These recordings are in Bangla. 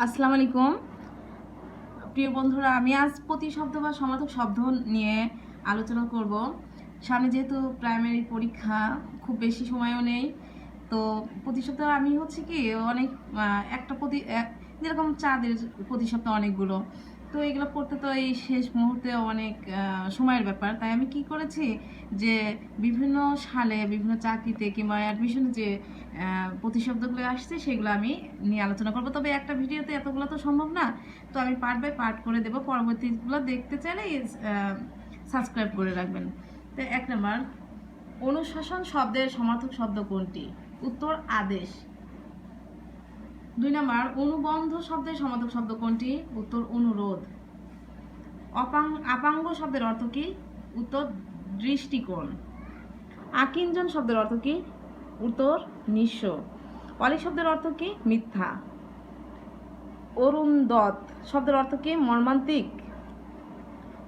আসসালামু আলাইকুম প্রিয় বন্ধুরা, আমি আজ প্রতিশব্দ বা সমার্থক শব্দ নিয়ে আলোচনা করব। সামনে যেহেতু প্রাইমারি পরীক্ষা, খুব বেশি সময়ও নেই, তো প্রতিশব্দ আমি হচ্ছে কি অনেক একটা যেরকম চাঁদের প্রতিশব্দ অনেকগুলো, তো এগুলো পড়তে তো এই শেষ মুহূর্তে অনেক সময়ের ব্যাপার। তাই আমি কি করেছি যে বিভিন্ন সালে বিভিন্ন চাকরিতে কিংবা অ্যাডমিশনে যে প্রতিশব্দগুলো আসছে সেগুলো আমি নিয়ে আলোচনা করবো। তবে একটা ভিডিওতে এতগুলো তো সম্ভব না, তো আমি পার্ট বাই পার্ট করে দেবো। পরবর্তীগুলো দেখতে চাইলে সাবস্ক্রাইব করে রাখবেন। তো 1 নম্বর, অনুশাসন শব্দের সমার্থক শব্দ কোনটি? উত্তর আদেশ। 2 নম্বর, অনুবন্ধ শব্দের সমার্থক শব্দ কোনটি? উত্তর অনুরোধ। আপাঙ্গ শব্দের অর্থ কি? উত্তর দৃষ্টিকোণ। আকিঞ্জন শব্দের অর্থ কি? উত্তর নিঃস্ব। অলি শব্দের অর্থ কি? মিথ্যা। অরুণদত্ত শব্দের অর্থ কি? মর্মান্তিক।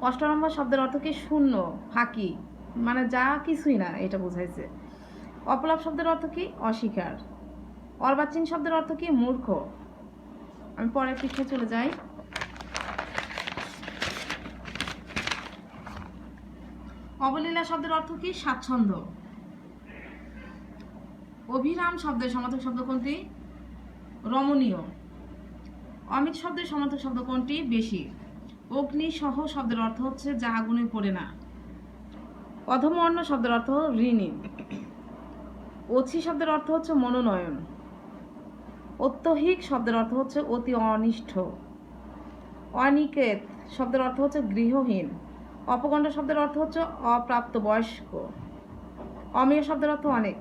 8 নম্বর শব্দের অর্থ কি? শূন্য, ফাঁকি, মানে যা কিছুই না, এটা বোঝাইছে। অপলাপ শব্দের অর্থ কি? অস্বীকার। অর্বাচীন শব্দের অর্থ কি? মূর্খ। আমি পরের পৃষ্ঠায় চলে যাই। অবলীলা শব্দের অর্থ কি? স্বাচ্ছন্দ্য। অভিরাম শব্দের সমার্থক শব্দ কোনটি? রমণীয়। অমিত শব্দের সমার্থক শব্দ কোনটি? বেশি। অগ্নিসহ শব্দের অর্থ হচ্ছে যা আগুনে পড়ে না। অধমবর্ণ শব্দের অর্থ ঋণী। অছি শব্দের অর্থ হচ্ছে মনোনয়ন। অত্যহিক শব্দের অর্থ হচ্ছে অতি অনিষ্ঠ। অনিকেত শব্দের অর্থ হচ্ছে গৃহহীন। অপগণ্ড শব্দের অর্থ হচ্ছে অপ্রাপ্তবয়স্ক। অমেয় শব্দের অর্থ অনেক।